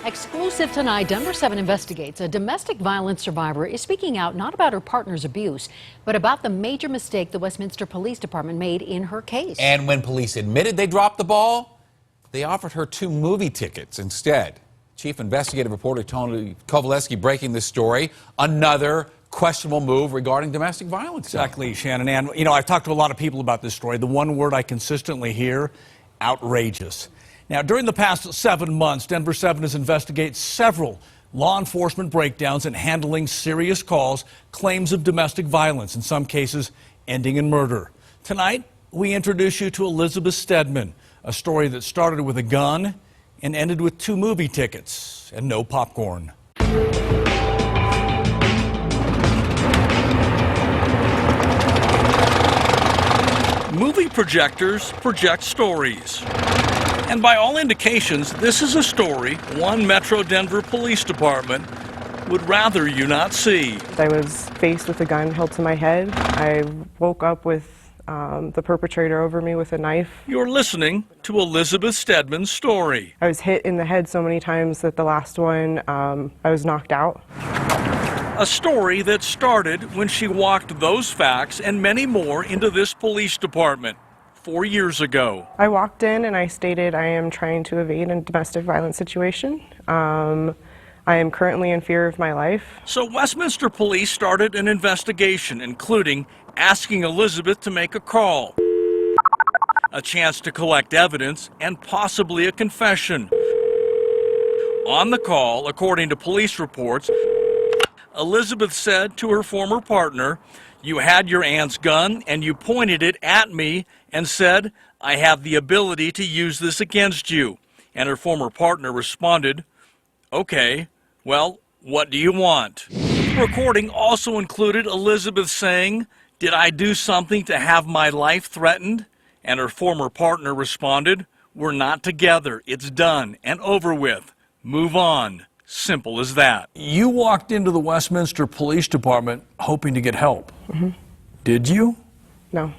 Exclusive tonight, Denver 7 investigates. A domestic violence survivor is speaking out not about her partner's abuse, but about the major mistake the Westminster Police Department made in her case. And when police admitted they dropped the ball, they offered her 2 movie tickets instead. Chief investigative reporter Tony Kovaleski breaking this story. Another questionable move regarding domestic violence. Exactly, Shannon. And, you know, I've talked to a lot of people about this story. The one word I consistently hear, outrageous. Now, during the past 7 months, Denver 7 has investigated several law enforcement breakdowns in handling serious calls, claims of domestic violence, in some cases ending in murder. Tonight, we introduce you to Elizabeth Stedman, a story that started with a gun and ended with 2 movie tickets and no popcorn. Movie projectors project stories. And by all indications, this is a story one Metro Denver Police Department would rather you not see. I was faced with a gun held to my head. I woke up with the perpetrator over me with a knife. You're listening to Elizabeth Stedman's story. I was hit in the head so many times that the last one, I was knocked out. A story that started when she walked those facts and many more into this police department 4 years ago. I walked in and I stated I am trying to evade a domestic violence situation. I am currently in fear of my life. So Westminster Police started an investigation, including asking Elizabeth to make a call, a chance to collect evidence, and possibly a confession. On the call, according to police reports, Elizabeth said to her former partner, "You had your aunt's gun and you pointed it at me and said, 'I have the ability to use this against you.' And her former partner responded, 'Okay, well, what do you want?'" The recording also included Elizabeth saying, "Did I do something to have my life threatened?" And her former partner responded, "We're not together. It's done and over with. Move on." Simple as that. You walked into the Westminster Police Department hoping to get help. Mm-hmm. Did you? No.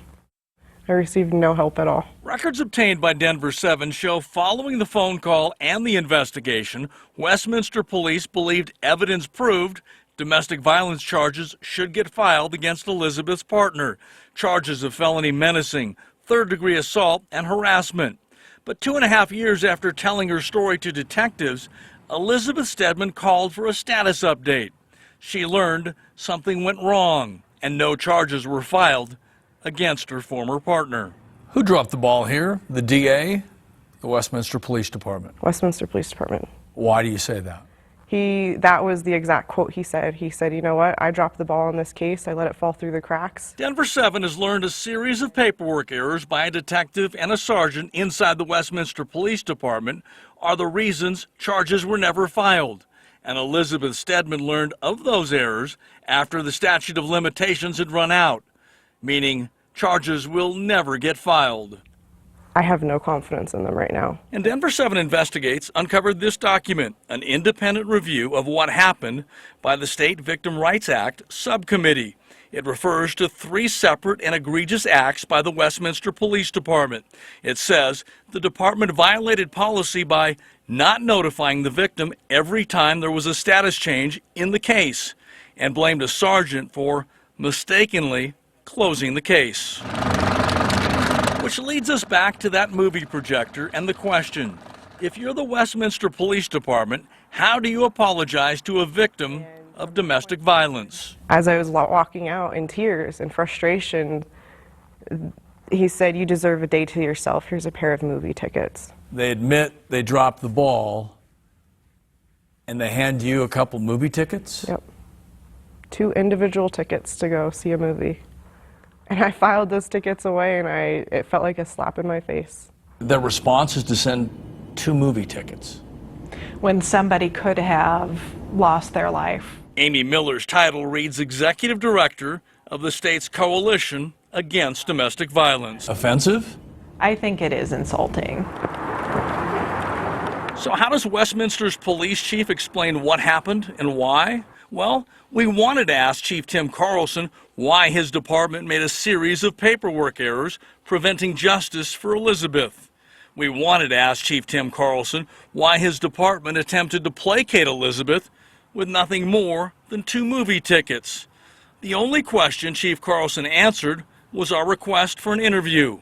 I received no help at all. Records obtained by Denver 7 show following the phone call and the investigation, Westminster Police believed evidence proved domestic violence charges should get filed against Elizabeth's partner. Charges of felony menacing, third-degree assault, and harassment. But 2.5 years after telling her story to detectives, Elizabeth Stedman called for a status update. She learned something went wrong and no charges were filed against her former partner. Who dropped the ball here? The DA? The Westminster Police Department? Westminster Police Department. Why do you say that? That was the exact quote he said. He said, "You know what, I dropped the ball in this case. I let it fall through the cracks." Denver 7 has learned a series of paperwork errors by a detective and a sergeant inside the Westminster Police Department are the reasons charges were never filed. And Elizabeth Stedman learned of those errors after the statute of limitations had run out, meaning charges will never get filed. I have no confidence in them right now. And Denver 7 Investigates uncovered this document, an independent review of what happened by the State Victim Rights Act subcommittee. It refers to 3 separate and egregious acts by the Westminster Police Department. It says the department violated policy by not notifying the victim every time there was a status change in the case, and blamed a sergeant for mistakenly closing the case. Which leads us back to that movie projector and the question, if you're the Westminster Police Department, how do you apologize to a victim of domestic violence? As I was walking out in tears and frustration, he said, "You deserve a day to yourself. Here's a pair of movie tickets." They admit they dropped the ball, and they hand you a couple movie tickets? Yep. 2 individual tickets to go see a movie. And I filed those tickets away, and it felt like a slap in my face. Their response is to send 2 movie tickets. When somebody could have lost their life. Amy Miller's title reads Executive Director of the state's Coalition Against Domestic Violence. Offensive? I think it is insulting. So how does Westminster's police chief explain what happened and why? Well, we wanted to ask Chief Tim Carlson why his department made a series of paperwork errors preventing justice for Elizabeth. We wanted to ask Chief Tim Carlson why his department attempted to placate Elizabeth with nothing more than 2 movie tickets. The only question Chief Carlson answered was our request for an interview.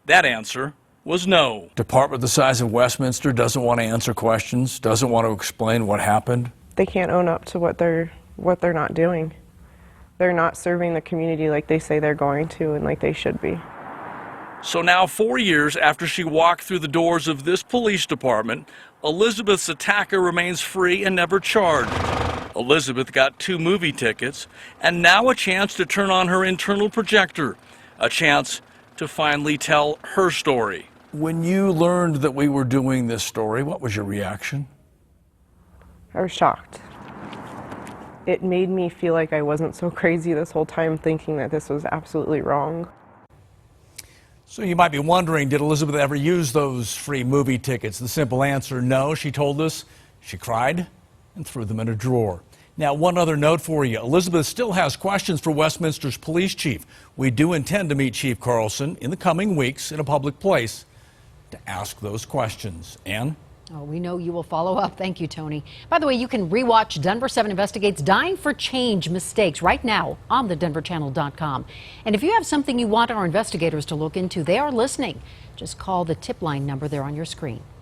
That answer was no. Department the size of Westminster doesn't want to answer questions, doesn't want to explain what happened. They can't own up to what they're not doing. They're not serving the community like they say they're going to and like they should be. So now, 4 years after she walked through the doors of this police department, Elizabeth's attacker remains free and never charged. Elizabeth got 2 movie tickets and now a chance to turn on her internal projector, a chance to finally tell her story. When you learned that we were doing this story, what was your reaction? I was shocked. It made me feel like I wasn't so crazy this whole time thinking that this was absolutely wrong. So you might be wondering, did Elizabeth ever use those free movie tickets? The simple answer, no. She told us she cried and threw them in a drawer. Now, one other note for you. Elizabeth still has questions for Westminster's police chief. We do intend to meet Chief Carlson in the coming weeks in a public place to ask those questions. Ann? Oh, we know you will follow up. Thank you, Tony. By the way, you can rewatch Denver 7 Investigates Dying for Change Mistakes right now on thedenverchannel.com. And if you have something you want our investigators to look into, they are listening. Just call the tip line number there on your screen.